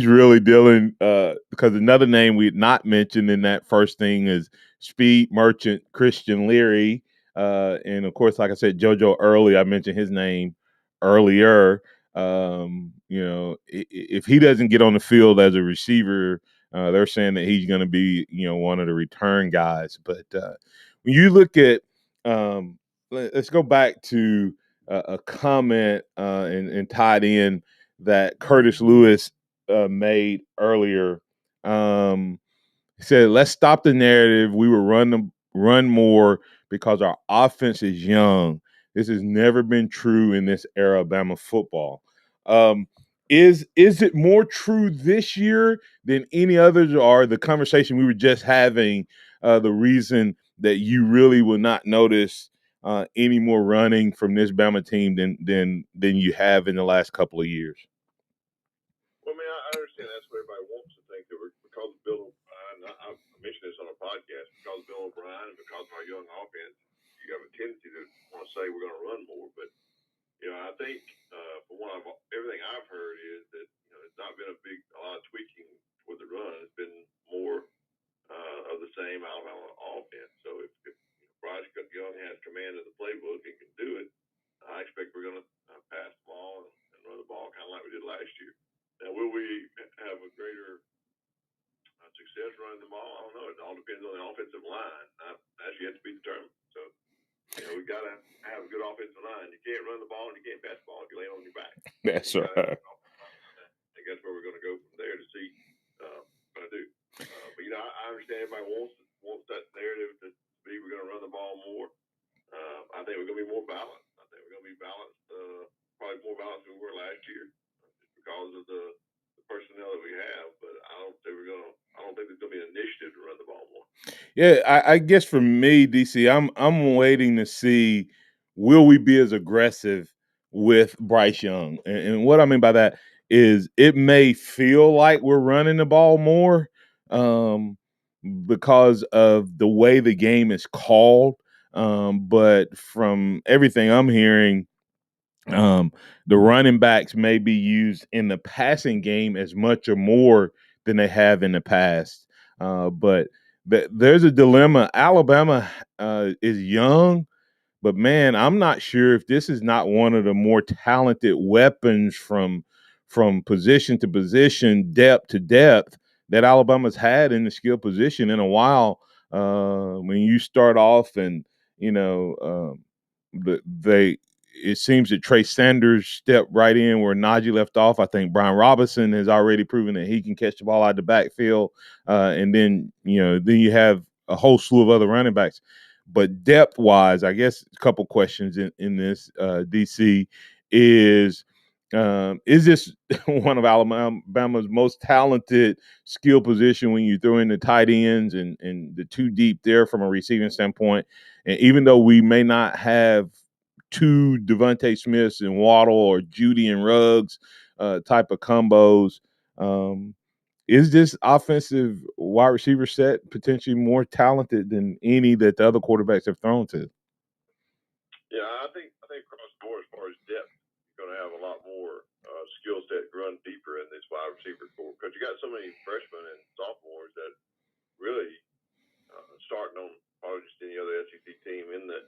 really dealing because another name we had not mentioned in that first thing is speed merchant Christian Leary, and of course, like I said, JoJo Early. I mentioned his name earlier. If he doesn't get on the field as a receiver, they're saying that he's going to be, one of the return guys. But when you look at, let's go back to a comment and tied in that Curtis Lewis made earlier. He said, "Let's stop the narrative. We will run more because our offense is young. This has never been true in this era of Bama football." Is it more true this year than any others, or the conversation we were just having, the reason that you really will not notice any more running from this Bama team than you have in the last couple of years. Well, I mean, I understand that's what everybody wants to think that because of Bill O'Brien. I mentioned this on a podcast, because of Bill O'Brien and because of our young offense, you have a tendency to want to say we're going to run more. But I think from everything I've heard is that it's not been a lot of tweaking with the run. It's been more of the same Alabama offense. So if Bryce Young has command of the playbook and can do it, I expect we're going to pass the ball and run the ball kind of like we did last year. Now, will we have a greater success running the ball? I don't know. It all depends on the offensive line. That's yet to be determined. So, we've got to have a good offensive line. You can't run the ball and you can't pass the ball if you lay on your back. That's right. I think that's where we're going to go from there to see what I do. But I understand everybody wants that narrative to be we're going to run the ball more. I think we're going to be more balanced. I think we're going to be balanced, probably more balanced than we were last year, just because of the personnel that we have. But I don't think there's going to be an initiative to run the ball more. Yeah, I guess for me, DC, I'm waiting to see, will we be as aggressive with Bryce Young? And what I mean by that is it may feel like we're running the ball more because of the way the game is called. But from everything I'm hearing, the running backs may be used in the passing game as much or more than they have in the past. But there's a dilemma. Alabama is young, but man, I'm not sure if this is not one of the more talented weapons from position to position, depth to depth that Alabama's had in the skill position in a while. When you start off and it seems that Trey Sanders stepped right in where Najee left off. I think Brian Robinson has already proven that he can catch the ball out of the backfield. And then you have a whole slew of other running backs. But depth-wise, I guess a couple questions in this, DC, is this one of Alabama's most talented skill position when you throw in the tight ends and the two deep there from a receiving standpoint? And even though we may not have two Devontae Smiths and Waddle or Judy and Ruggs type of combos, is this offensive wide receiver set potentially more talented than any that the other quarterbacks have thrown to? Yeah, I think across the board as far as depth, you're going to have a lot more skill set run deeper in this wide receiver core because you got so many freshmen and sophomores that really starting on probably just any other SEC team in the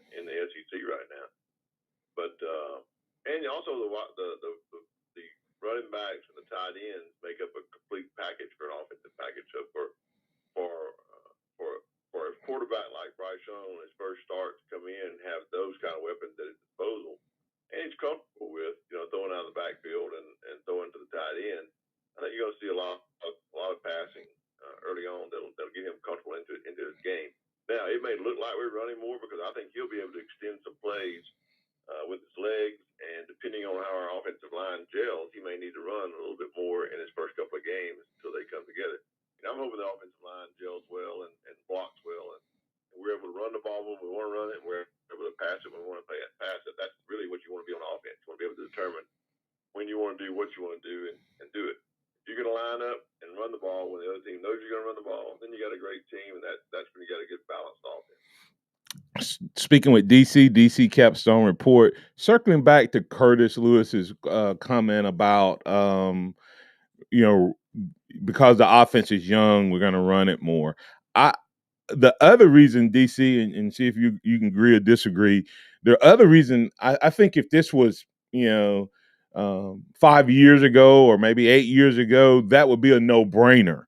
SEC right now. But and also the running backs and the tight ends make up a complete package for an offensive package. So for a quarterback like Bryce Young on his first start to come in and have those kind of weapons at his disposal, and he's comfortable with throwing out of the backfield and throwing to the tight end, I think you're going to see a lot of passing early on that'll get him comfortable into his game. Now it may look like we're running more because I think he'll be able to extend some plays with his legs, and depending on how our offensive line gels, he may need to run a little bit more in his first couple of games until they come together. I'm hoping the offensive line gels well and blocks well, and we're able to run the ball when we want to run it, and we're able to pass it when we want to pass it. That's really what you want to be on offense. You want to be able to determine when you want to do what you want to do and do it. If you're going to line up and run the ball when the other team knows you're going to run the ball, then you got a great team, and that's when you got a good balanced offense. Speaking with DC Capstone report, circling back to Curtis Lewis's comment about, because the offense is young, we're going to run it more. The other reason, DC, and see if you can agree or disagree, the other reason, I think if this was, 5 years ago or maybe 8 years ago, that would be a no-brainer.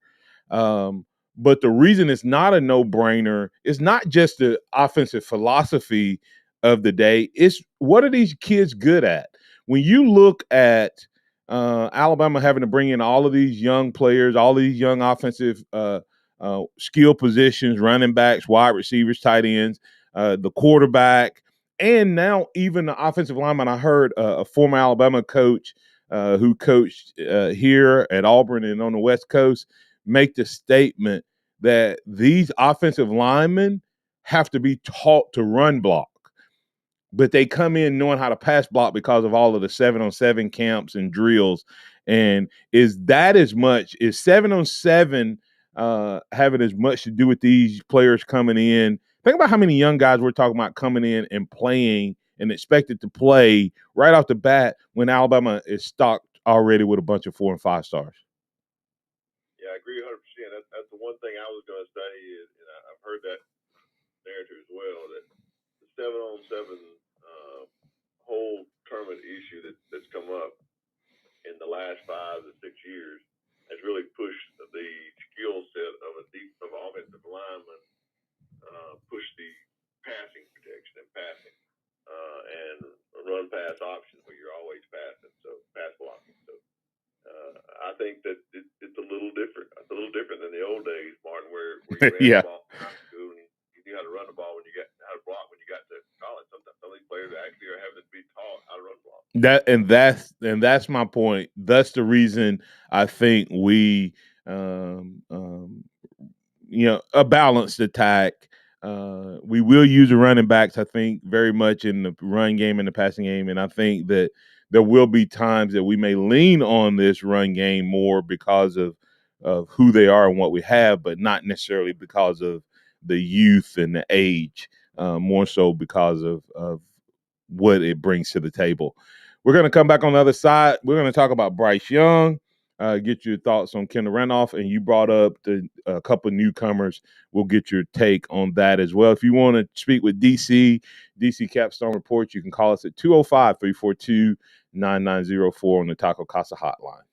But the reason it's not a no-brainer is not just the offensive philosophy of the day. It's what are these kids good at? When you look at Alabama having to bring in all of these young players, all these young offensive skill positions, running backs, wide receivers, tight ends, the quarterback, and now even the offensive lineman. I heard a former Alabama coach who coached here at Auburn and on the West Coast make the statement that these offensive linemen have to be taught to run block. but they come in knowing how to pass block because of all of the 7-on-7 camps and drills. And is 7-on-7 having as much to do with these players coming in? Think about how many young guys we're talking about coming in and playing and expected to play right off the bat when Alabama is stocked already with a bunch of 4 and 5 stars. Yeah, I agree 100%. That's the one thing I was going to say is, and I've heard that narrative as well, that the 7-on-7 whole tournament issue that's come up in the last 5 to 6 years has really pushed the skill set of of offensive lineman, pushed the passing protection and passing, and run pass options where you're always passing, so pass blocking. So I think that it's a little different. It's a little different than the old days, Martin, where you ran Yeah. the ball in high school and you knew how to run the ball when you got how to block when you got to college. Sometimes some of these players actually are having to be taught how to run block. That's my point. That's the reason I think we a balanced attack. We will use the running backs, I think, very much in the run game and the passing game. And I think that there will be times that we may lean on this run game more because of who they are and what we have, but not necessarily because of the youth and the age, more so because of what it brings to the table. We're going to come back on the other side. We're going to talk about Bryce Young, get your thoughts on Kendall Randolph, and you brought up a couple newcomers. We'll get your take on that as well. If you want to speak with DC Capstone Report, you can call us at 205-342-9904 on the Taco Casa hotline.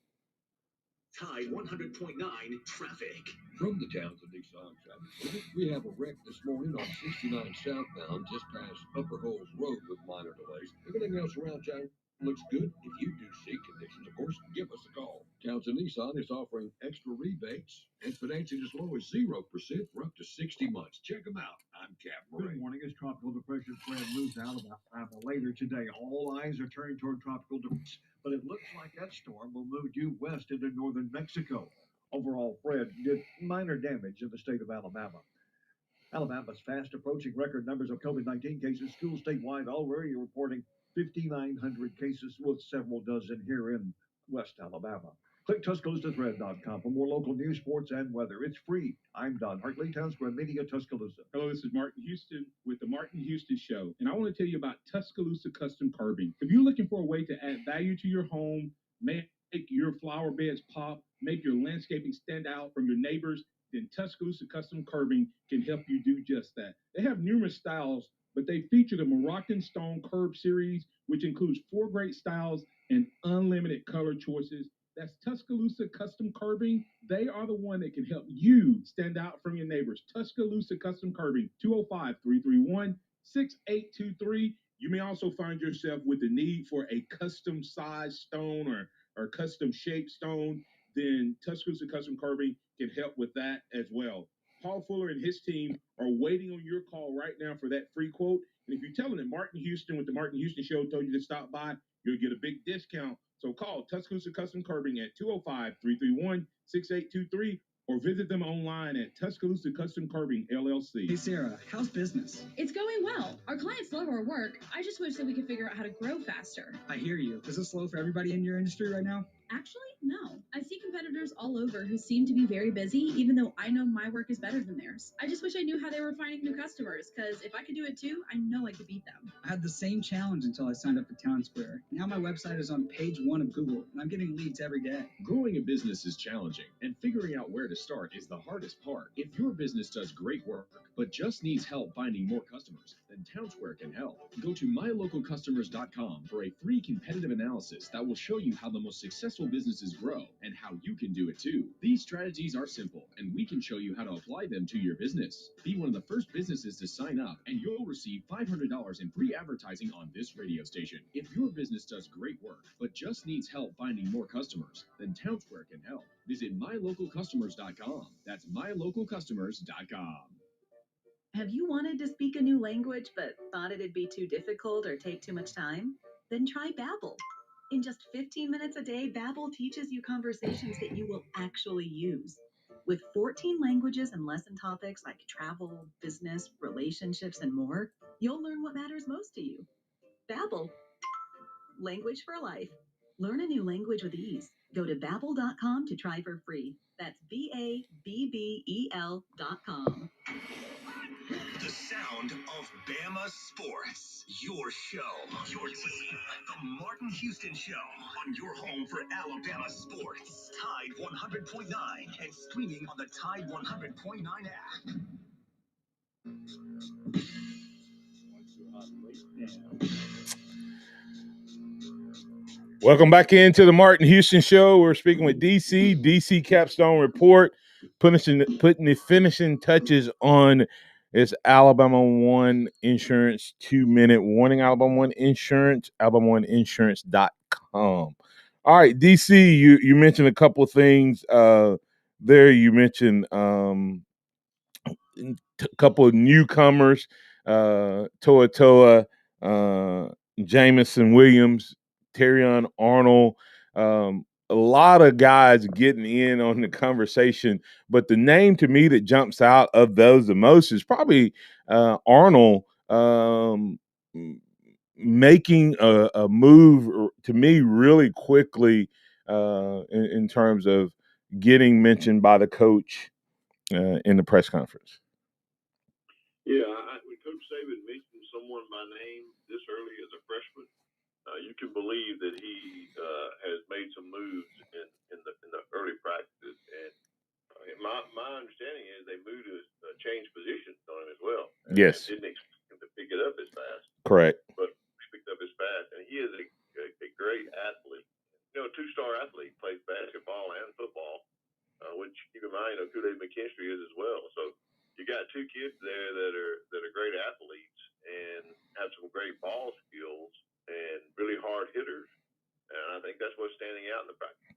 Tide 100.9 traffic. From the Townsend Nissan Traffic Center, we have a wreck this morning on 69 southbound just past Upper Holes Road with minor delays. Everything else around town looks good. If you do see conditions, of course, give us a call. Townsend Nissan is offering extra rebates and financing as low as 0% for up to 60 months. Check them out. I'm Captain Ray. Good morning. As tropical depression Fred moves out about later today, all eyes are turning toward tropical depression, but it looks like that storm will move due west into northern Mexico. Overall, Fred did minor damage in the state of Alabama. Alabama's fast approaching record numbers of COVID-19 cases. Schools statewide already reporting 5,900 cases, with several dozen here in West Alabama. Click TuscaloosaThread.com for more local news, sports, and weather. It's free. I'm Don Hartley, Town Square Media, Tuscaloosa. Hello, this is Martin Houston with the Martin Houston Show, and I want to tell you about Tuscaloosa Custom Curbing. If you're looking for a way to add value to your home, make your flower beds pop, make your landscaping stand out from your neighbors, then Tuscaloosa Custom Curbing can help you do just that. They have numerous styles, but they feature the Moroccan Stone Curb series, which includes 4 great styles and unlimited color choices. That's Tuscaloosa Custom Curbing. They are the one that can help you stand out from your neighbors. Tuscaloosa Custom Curbing, 205-331-6823. You may also find yourself with the need for a custom size stone or custom shaped stone. Then Tuscaloosa Custom Curbing can help with that as well. Paul Fuller and his team are waiting on your call right now for that free quote. And if you tell them that Martin Houston with the Martin Houston Show told you to stop by, you'll get a big discount. So call Tuscaloosa Custom Curbing at 205-331-6823 or visit them online at Tuscaloosa Custom Curbing, LLC. Hey, Sarah, how's business? It's going well. Our clients love our work. I just wish that we could figure out how to grow faster. I hear you. Is it slow for everybody in your industry right now? Actually, no. I see competitors all over who seem to be very busy, even though I know my work is better than theirs. I just wish I knew how they were finding new customers, because if I could do it too, I know I could beat them. I had the same challenge until I signed up for Town Square. Now my website is on page 1 of Google, and I'm getting leads every day. Growing a business is challenging, and figuring out where to start is the hardest part. If your business does great work, but just needs help finding more customers, then Town Square can help. Go to mylocalcustomers.com for a free competitive analysis that will show you how the most successful businesses grow and how you can do it too. These strategies are simple, and we can show you how to apply them to your business. Be one of the first businesses to sign up, and you'll receive $500 in free advertising on this radio station. If your business does great work, but just needs help finding more customers, then Town Square can help. Visit mylocalcustomers.com. That's mylocalcustomers.com. Have you wanted to speak a new language but thought it'd be too difficult or take too much time? Then try Babbel. In just 15 minutes a day, Babbel teaches you conversations that you will actually use. With 14 languages and lesson topics like travel, business, relationships, and more, you'll learn what matters most to you. Babbel. Language for life. Learn a new language with ease. Go to Babbel.com to try for free. That's BABBEL.com. The sound of Bama sports. Your show, your team. The Martin Houston Show on your home for Alabama sports. Tide 100.9 and streaming on the Tide 100.9 app. Welcome back into the Martin Houston Show. We're speaking with DC Capstone Report, putting the finishing touches on this Alabama One Insurance 2-minute warning. Alabama One Insurance, AlabamaOneInsurance.com. All right, DC, you mentioned a couple of things there. You mentioned a couple of newcomers, Toa, Jamison Williams, Terrion Arnold, a lot of guys getting in on the conversation. But the name to me that jumps out of those the most is probably Arnold making a move to me really quickly in terms of getting mentioned by the coach in the press conference. Yeah, when Coach Saban mentions someone by name this early as a freshman, you can believe that he has made some moves in the early practices. And my understanding is they moved to change positions on him as well. Yes. And didn't expect him to pick it up as fast. Correct. But picked up as fast, and he is a great athlete. You know, a two-star athlete, plays basketball and football, which keep in mind, Kool-Aid McKinstry is as well. So you got two kids there that are great athletes and have some great ball skills and really hard hitters, and I think that's what's standing out in the practice.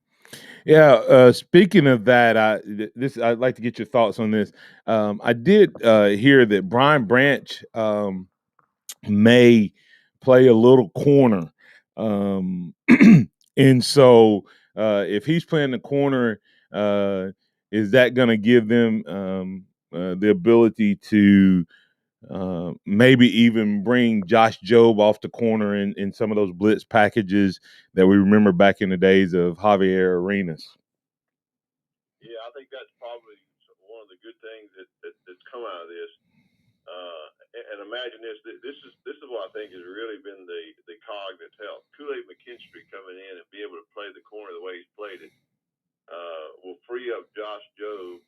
Yeah. Speaking of that, I'd like to get your thoughts on this. I did hear that Brian Branch may play a little corner, and so if he's playing the corner, is that going to give them the ability to maybe even bring Josh Jobe off the corner in some of those blitz packages that we remember back in the days of Javier Arenas? Yeah, I think that's probably one of the good things that's come out of this. And imagine this. This is what I think has really been the cog that's helped. Kool-Aid McKinstry coming in and be able to play the corner the way he's played it will free up Josh Jobe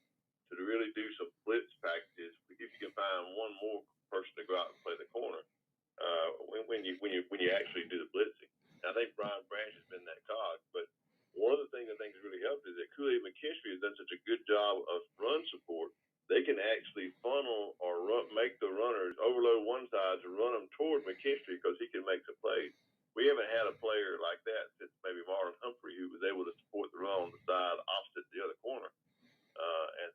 to really do some blitz packages if you can find one more person to go out and play the corner when you actually do the blitzing. And I think Brian Branch has been that cog, but one of the things I think has really helped is that Kool-Aid McKinstry has done such a good job of run support. They can actually funnel or make the runners overload one side to run them toward McKinstry because he can make the plays. We haven't had a player like that since maybe Marlon Humphrey, who was able to support the run on the side opposite the other corner.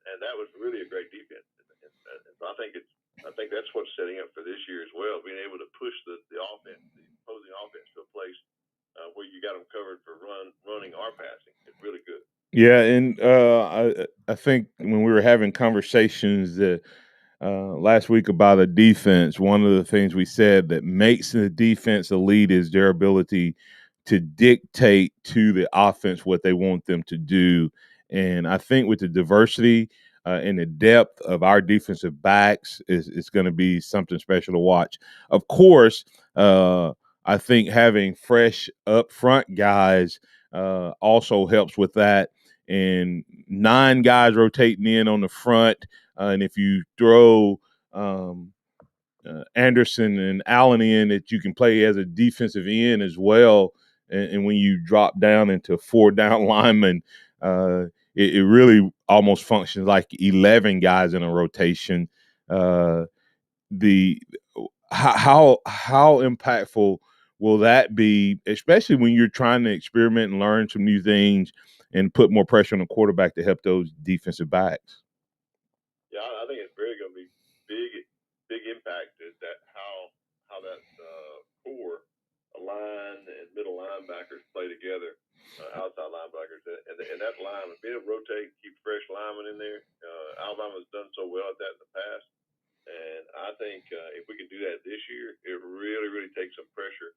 And that was really a great defense. And so I think that's what's setting up for this year as well, being able to push the offense, the opposing offense to a place where you got them covered for running or passing. It's really good. Yeah, and I think when we were having conversations last week about a defense, one of the things we said that makes the defense elite is their ability to dictate to the offense what they want them to do. And I think with the diversity and the depth of our defensive backs, it's going to be something special to watch. Of course, I think having fresh up front guys also helps with that. And 9 guys rotating in on the front. And if you throw Anderson and Allen in, that you can play as a defensive end as well. And when you drop down into 4 down linemen, it really almost functions like 11 guys in a rotation. How impactful will that be, especially when you're trying to experiment and learn some new things and put more pressure on the quarterback to help those defensive backs? Yeah, I think it's really going to be big impact is that how that core line and middle linebackers play together, outside linebackers, and that line being able to rotate, keep fresh linemen in there. Alabama's done so well at that in the past. And I think if we can do that this year, it really, really takes some pressure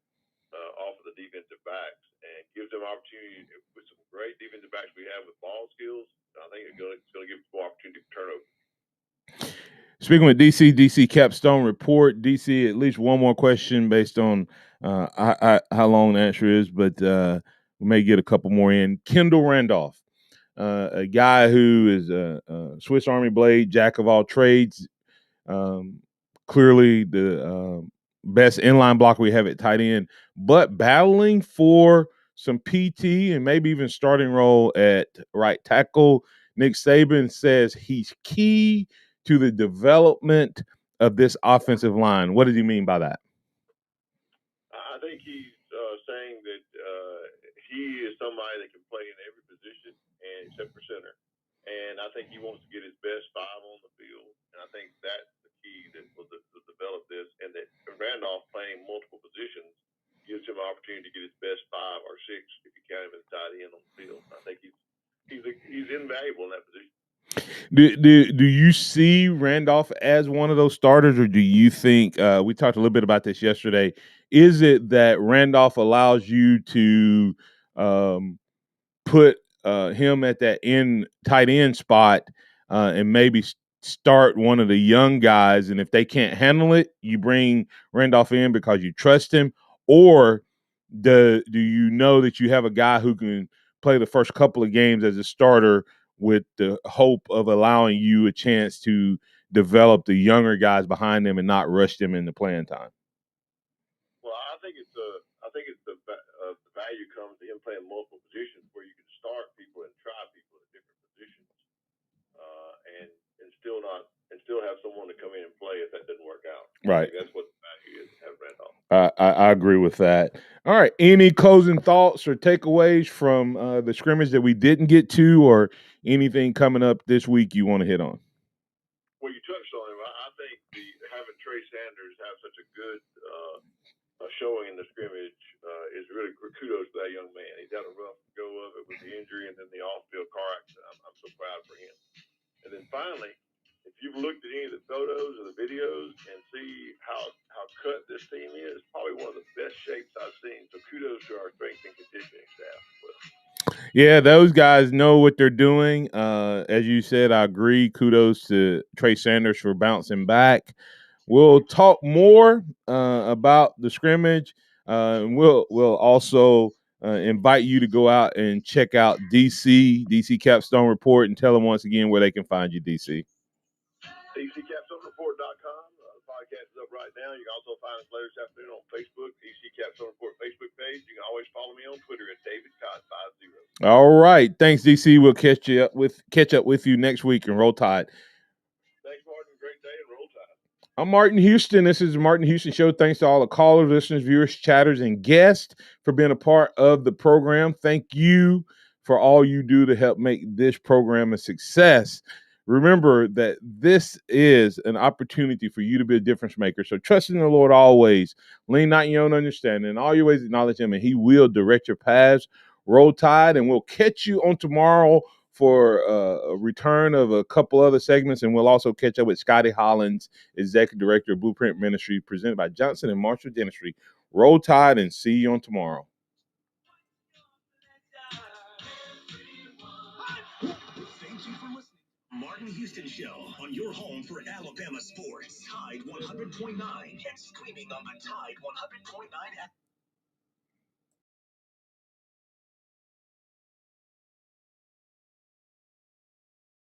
off of the defensive backs and gives them opportunity with some great defensive backs we have with ball skills. I think it's going to give them more opportunity for turnover. Speaking with DC Capstone report. DC, at least one more question based on how long the answer is, but we may get a couple more in. Kendall Randolph, a guy who is a Swiss Army blade, jack of all trades. Clearly the best inline blocker we have at tight end, but battling for some PT and maybe even starting role at right tackle. Nick Saban says he's key to the development of this offensive line. What did he mean by that? I think he's saying that he is somebody that can play in every position and except for center. And I think he wants to get his best five on the field. And I think that's the key that will develop this. And that Randolph playing multiple positions gives him an opportunity to get his best 5 or 6 if you count him as tight end on the field. I think he's invaluable in that position. Do you see Randolph as one of those starters, or do you think we talked a little bit about this yesterday? Is it that Randolph allows you to put him at that tight end spot and maybe start one of the young guys, and if they can't handle it, you bring Randolph in because you trust him, or do you know that you have a guy who can play the first couple of games as a starter with the hope of allowing you a chance to develop the younger guys behind them and not rush them into playing time? Well, I think the value comes to him playing multiple positions where you can start people and try people at different positions, and still have someone to come in and play if that doesn't work out. Right. I think that's what the value is to have Randolph. I agree with that. All right. Any closing thoughts or takeaways from the scrimmage that we didn't get to, or anything coming up this week you want to hit on? Well, you touched on him. I think having Trey Sanders have such a good showing in the scrimmage is really kudos to that young man. He's had a rough go of it with the injury and then the off-field car accident. I'm so proud for him. And then finally, if you've looked at any of the photos or the videos and see how cut this team is, probably one of the best shapes I've seen. So kudos to our strength and conditioning staff. Yeah, those guys know what they're doing. As you said, I agree. Kudos to Trey Sanders for bouncing back. We'll talk more about the scrimmage. And we'll also invite you to go out and check out DC Capstone Report, and tell them once again where they can find you, DC. DCCapstoneReport.com. The podcast is up right now. You can also find us later this afternoon on Facebook, DC Capstone Report Facebook page. You can always follow me on Twitter at DavidCott50. All right. Thanks, DC. We'll catch up with you next week, and Roll Tide. Thanks, Martin. Great day, and Roll Tide. I'm Martin Houston. This is the Martin Houston Show. Thanks to all the callers, listeners, viewers, chatters, and guests for being a part of the program. Thank you for all you do to help make this program a success. Remember that this is an opportunity for you to be a difference maker. So trust in the Lord always. Lean not in your own understanding. In all your ways acknowledge him, and he will direct your paths. Roll Tide, and we'll catch you on tomorrow for a return of a couple other segments, and we'll also catch up with Scotty Hollins, Executive Director of Blueprint Ministry, presented by Johnson & Marshall Dentistry. Roll Tide, and see you on tomorrow. Thank you for listening. Martin Houston Show on your home for Alabama sports. Tide 100.9 and streaming on the Tide 100.9 app.